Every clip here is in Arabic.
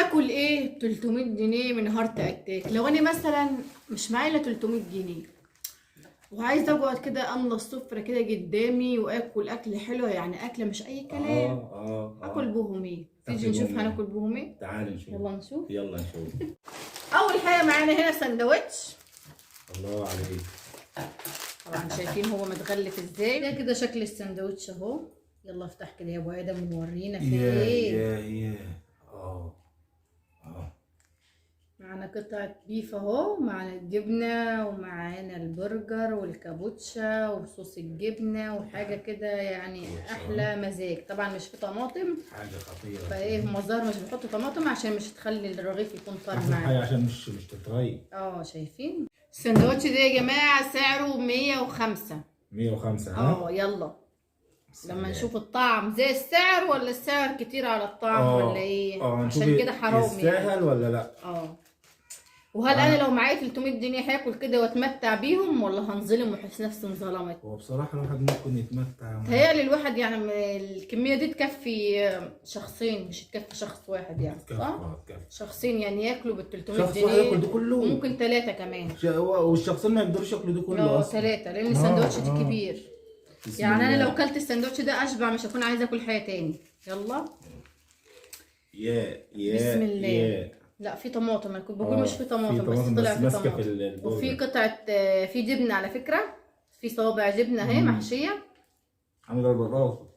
تاكل ايه 300 جنيه من هارت اتاك؟ لو انا مثلا مش معايا الا 300 جنيه وعايزه اقعد كده املى السفره كده قدامي واكل اكل حلو، يعني اكله مش اي كلام. اكل بهم ايه؟ تيجي نشوف هناكل بهم ايه. تعالي نشوف. يلا نشوف. يلا نشوف. اول حاجه معانا هنا سندوتش. الله عليك. طبعا شايفين هو متغلف ازاي ده كده شكل السندوتش اهو. يلا افتح كده يا ابو ادم وورينا في ايه. يا معانا قطعة بيف اهو، معانا الجبنة ومعانا البرجر والكابوتشا وصوص الجبنة وحاجة كده يعني احلى مزاج. طبعا مش في طماطم، حاجه خطيره. فايه هم الظاهر مش بيحطوا طماطم عشان مش تخلي الرغيف يكون طري احسن حاجه معانا. عشان مش تتري. شايفين السندوتش ده يا جماعة سعره 105. 105 ها. يلا لما نشوف الطعم زي السعر ولا السعر كتير على الطعم ولا ايه، عشان كده حرام يستاهل يعني. ولا لا. وهل انا لو معايا 300 جنيه هاكل كده واتمتع بيهم ولا هنظلم واحس نفسي انظلمت؟ هو بصراحه الواحد ممكن يتمتع. تهيألي الواحد يعني الكميه دي تكفي شخصين، مش تكفي شخص واحد يعني، صح؟ تكفي شخصين يعني ياكلوا بال 300 شخص جنيه. واحد ياكل ده كله، وممكن 3 كمان. والشخصين ما يقدروش ياكلوا ده كله اصلا. 3 لان السندوتش ده كبير. يعني الله. انا لو كلت السندوتش ده اشبع، مش هكون عايزه اكل حاجه تاني. يلا بسم الله. لا في طماطم، انا كنت بقول مش في طماطم بس طلع في طماطم. وفي قطعه في جبنه على فكره، في صوابع جبنه اهي محشيه. عامله البطاطس.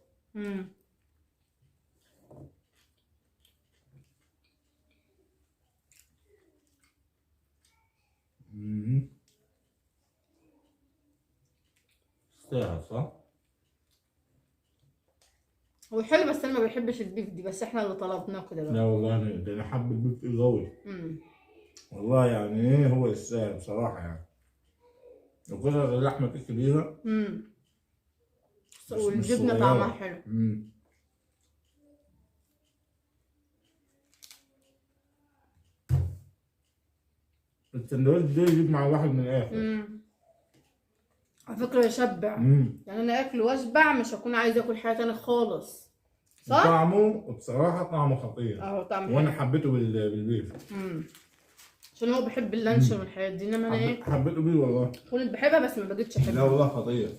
استاهل صح؟ هو حلو بس انا ما بحبش البيف دي، بس احنا اللي طلبناه كده بقى. لا والله ده انا حابب البيف قوي. والله يعني ايه هو يستاهل بصراحه يعني. وقطعة اللحمه كبيره. والجبنه طعمها حلو. السندوتش ده يجيب مع واحد من الاخر. على فكره يشبع. يعني انا اكل واشبع، مش هكون عايزه اكل حاجه تانية خالص. صح؟ طعمه بصراحه طعمه خطير. طعمه وانا حلو. حبيته بالبيف. عشان هو بحب اللانشون والحاجات دي، انما انا ايه حبيته بيه والله. كنت بحبها بس ما بقتش احبها. لا والله خطير.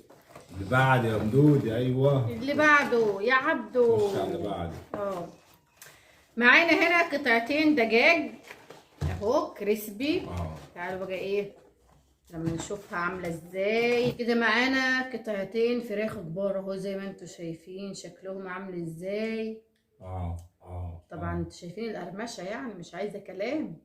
اللي بعد يا مدود. ايوه اللي بعده يا عبده. خش على اللي بعد. معانا هنا قطعتين دجاج اهو كريسبي. تعالوا بقى ايه لما نشوفها عامله ازاي. كده معانا قطعتين فراخ كبار اهو زي ما انتم شايفين شكلهم عامل ازاي. طبعا انتوا شايفين القرمشه، يعني مش عايزه كلام.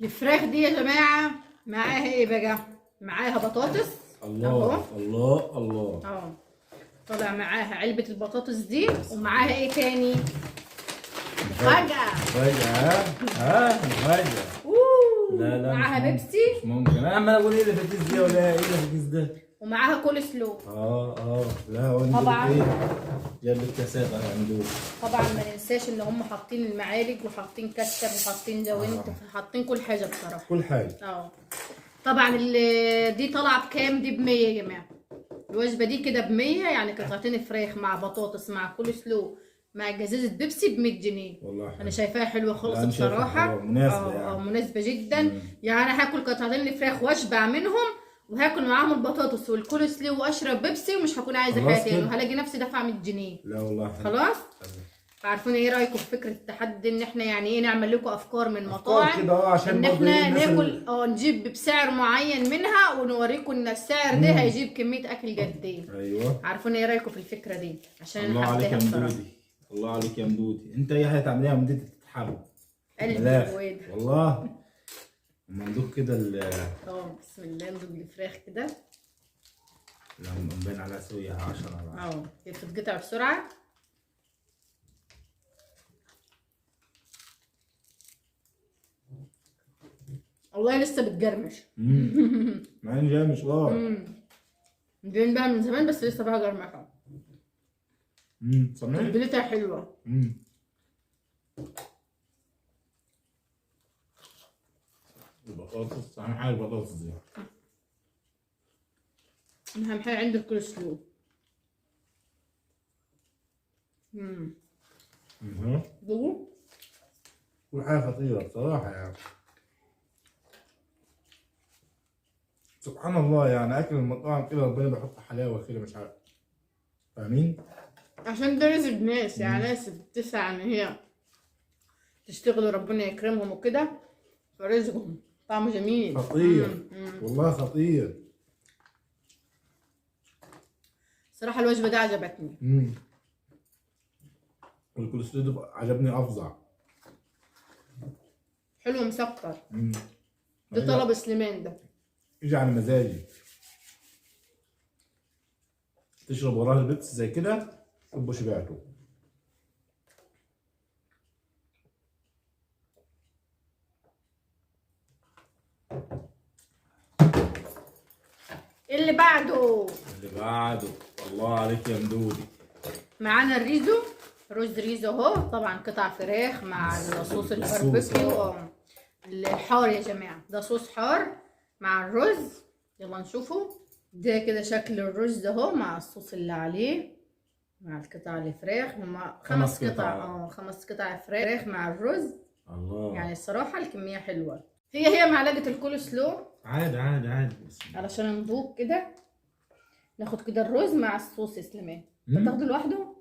الفراخ دي يا جماعه معاها ايه بقى؟ معاها بطاطس. الله الله الله. طلع معاها علبه البطاطس دي، ومعاها ايه تاني؟ مفاجأة. مفاجأة. لا معاها بيبسي. مش ممكن. انا عمال اقول ايه اللي في الكيس دي ولا ايه اللي في الكيس ده. ومعاها كول سلو. لا هو طبعا جاب الكاسات انا عندهم. طبعا ما ننساش ان هم حاطين المعالج وحاطين كاتشب وحاطين جوانت حاطين كل حاجه بصراحه. كل حاجه. طبعا دي طالعه بكام؟ دي ب100 يا جماعه. الوجبه دي كده ب100، يعني قطعتين فراخ مع بطاطس مع كول سلو مع جزازه بيبسي ب100 جنيه. والله انا شايفاها حلوه خالص بصراحه. مناسبه يعني. مناسبه جدا. يعني انا هاكل قطعتين الفراخ واشبع منهم، وهاكل معاهم البطاطس والكول سلو واشرب بيبسي، ومش هكون عايزه حاجه تاني، وهلاقي نفسي دافعه 100 جنيه. لا والله خلاص. عارفين ايه رايكم في فكره التحدي ان احنا يعني ايه نعمل لكم افكار من مطاعم كده ان عشان احنا ناكل نجيب بسعر معين منها، ونوريكم ان السعر ده هيجيب كميه اكل قد ايه. ايوه. عارفين ايه رايكم في الفكره دي؟ عشان الله عليك يا مدودي. الله عليك يا مدودي. انت اي حاجه تعمليها يا مدودي تتحب. قلبي والله. اما ندوق كده بسم الله. ندوق الفراخ كده. لا مبين عليها سويه 10. هي بتتقطع بسرعه. والله لسه بتجرمش. مع ان جاي مشوار. جايين بقى من زمان بس لسه بقى جرمشه. تتبيلتها حلوه. البطاطس اهم حاجه البطاطس دي. اهم حاجه عندي الكول سلو. دوقوا. كل حاجة خطيرة بصراحة يعني. سبحان الله يعني، أكل المطاعم كده ربنا بيحط حلاوة كده، مش عارف فاهمين؟ عشان ده رزق ناس، يعني ناس بتسعى ان هي تشتغل وربنا يكرمهم وكده، فرزقهم طعمه جميل. خطير والله خطير. صراحة الوجبة دي عجبتني. والكولسلو ده عجبني أفظع. حلو مسكر. ده طلب سليمان ده. يجي على مزاجي. تشرب وراه البيبس زي كده تبقوا شبعتوا. اللي بعده الله عليك يا مدودي. معانا الريزو، رز ريزو اهو، طبعا قطع فراخ مع الصوص الباربيكيو الحار يا جماعه. ده صوص حار مع الرز. يلا نشوفه. ده كده شكل الرز اهو مع الصوص اللي عليه مع القطع الفراخ. هما 5 قطع 5 قطع فراخ مع الرز. الله. يعني الصراحه الكميه حلوه. هي معلقه الكول سلو. عادي علشان نذوق كده. ناخد كده الرز مع الصوص يا سليمان. انت تاخده لوحده؟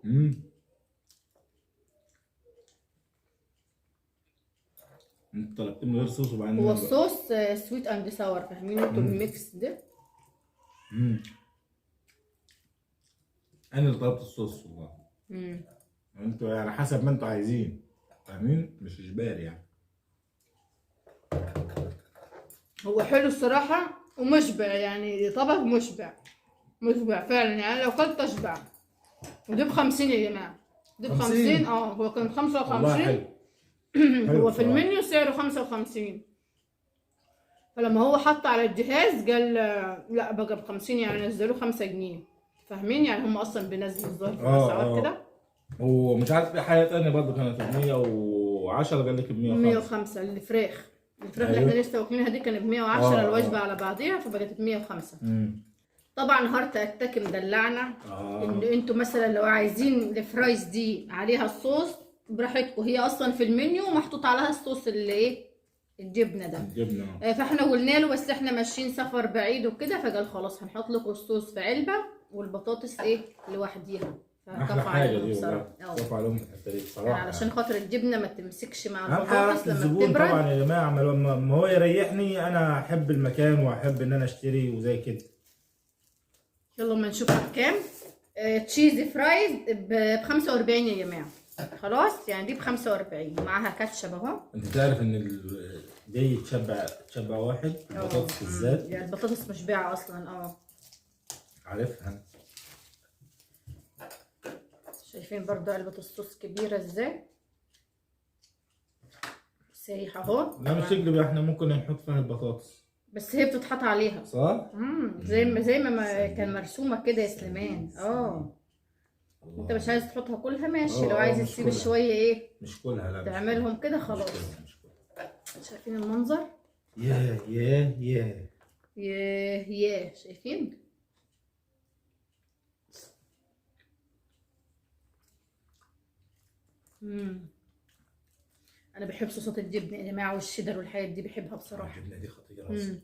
انت طلبت من غير صوص وبعدين هو الصوص سويت اند ساور، فاهمين انتوا الميكس ده؟ انا اللي طلبت الصوص والله. انتوا يعني حسب ما انتوا عايزين، فاهمين؟ مش اجباري يعني. هو حلو الصراحه ومشبع، يعني طبق مشبع فعلا، يعني لو كلت اشبع. ودي ب50 يا جماعه، دي ب50. هو كان 55. هو في المنيو سعره 55، فلما هو حط على الجهاز قال لا بقى ب50، يعني نزلوه 5 جنيه. فاهمين؟ يعني هم اصلا بينزلوا الظاهر في الاسعار كده. ومش عارف في حاجه ثانيه برضه كانت ب 110 قال لك ب 105 الفراخ اللي احنا لسه واكلينها دي كانت ب 110 الوجبه على بعضيها، فبقت ب 105. طبعا هارت اتاك مدلعنا. ان انتوا مثلا لو عايزين الفرايز دي عليها الصوص براحتكم، هي اصلا في المنيو محطوط عليها الصوص اللي ايه الجبنه ده. فاحنا قلنا له بس احنا ماشيين سفر بعيد وكده، فقال خلاص هنحط لكم الصوص في علبه والبطاطس ايه لوحديها. احلى حاجه دي والله. كفى عليهم في الحته دي بصراحه، يعني علشان خاطر الجبنه ما تمسكش مع البطاطس لما بتبرد. طبعا يا جماعه، ما هو يريحني انا، احب المكان واحب ان انا اشتري وزي كده. يلا ما نشوفها بكام. تشيزي فرايز ب 45 يا جماعه. خلاص يعني دي ب 45 معاها كاتشب اهو. انت تعرف ان دي تشبع واحد البطاطس بالذات. يعني البطاطس مشبعه اصلا. عارفها. شايفين برضو علبه الصوص كبيره ازاي، سايحه اهو. لا مش تقلب، احنا ممكن نحط فيها البطاطس بس هي بتتحط عليها صح؟ زي ما كان مرسومه كده يا سليمان. انت مش عايز تحطها كلها ماشي، لو عايز تسيب شويه ايه مش كلها، لا تعملهم كده خلاص. شايفين المنظر؟ ياه شايفين؟ انا بحب صوصات الجبنه يا جماعه والشيدر والحاجات دي بحبها بصراحه. الجبنه دي خطيره اصلا.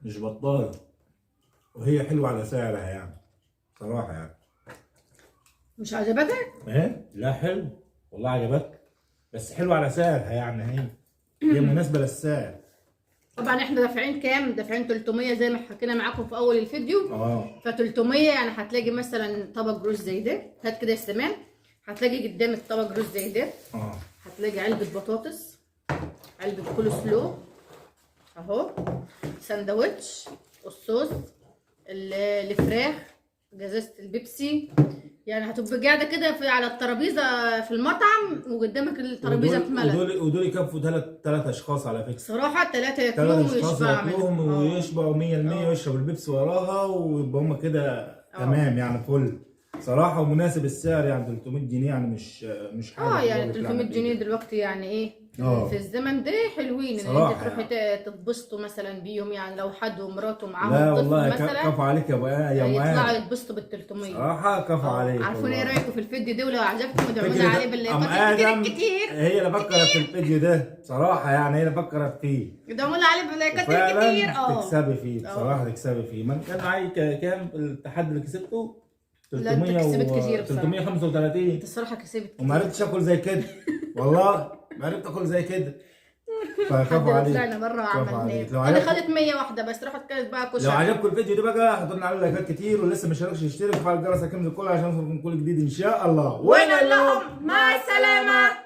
مش بطاله، وهي حلوه على سعرها يعني صراحه يعني. مش عجبتك؟ ايه؟ لا حلو والله عجبتك، بس حلوه على سعرها يعني. هي مناسبه للسعر. طبعا احنا دافعين كام؟ دافعين 300 زي ما حكينا معاكم في اول الفيديو. ف 300 يعني هتلاقي مثلا طبق رز زي ده. هات كده يا سليمان، هتلاقي قدامك طبق رز زي ده. هتلاقي علبه بطاطس، علبه كول سلو اهو، ساندوتش، الصوص، الفراخ، جزازه البيبسي. يعني هتبقى قاعده كده على الترابيزه في المطعم وقدامك الترابيزه اتملت. ودول يكفوا 3 اشخاص على فكره. صراحه 3 ياكلوهم ويشبعوا 100% ويشربوا البيبسي وراها ويبقى هم كده تمام يعني فل صراحه. ومناسب السعر يعني 300 جنيه يعني مش حاجه. يعني 300 جنيه دلوقتي يعني ايه في الزمن ده حلوين ان صراحة انت تروحي تتبسطوا مثلا بيهم، يعني لو حد ومراته لا معاهم طفل والله مثلا كفو عليك يا يطلعوا معاذ. يتبسطوا بال 300. صراحة كفو عليك. عارفين ايه والله. رايكم في الفيديو ده؟ ولو عجبكم ادعمونا فكرة عليه باللايكات أم آدم كتير هي اللي فكرت في الفيديو ده بصراحة، يعني هي اللي فكرت فيه. ادعمونا عليه باللايكات فعلا كتير. تكسبي فيه بصراحة، تكسبي فيه. من كان معي كام التحدي اللي كسبته؟ لا انت كسبت كتير بصراحة. 335. انت الصراحة كسبت كتير وما عرفتش اكل زي كده والله، ما عرفت اكل زي كده. فكفو عليك. طلعنا بره وعملنا. انا خدت 100 واحدة بس، رحت كانت بقى كشري. لو عجبكم الفيديو ده بقى حطوا لنا عليه لايكات كتير، ولسه ما اشتركش يشترك وفعل الجرس كل عشان يوصلكم كل جديد ان شاء الله. وين لهم مع السلامة.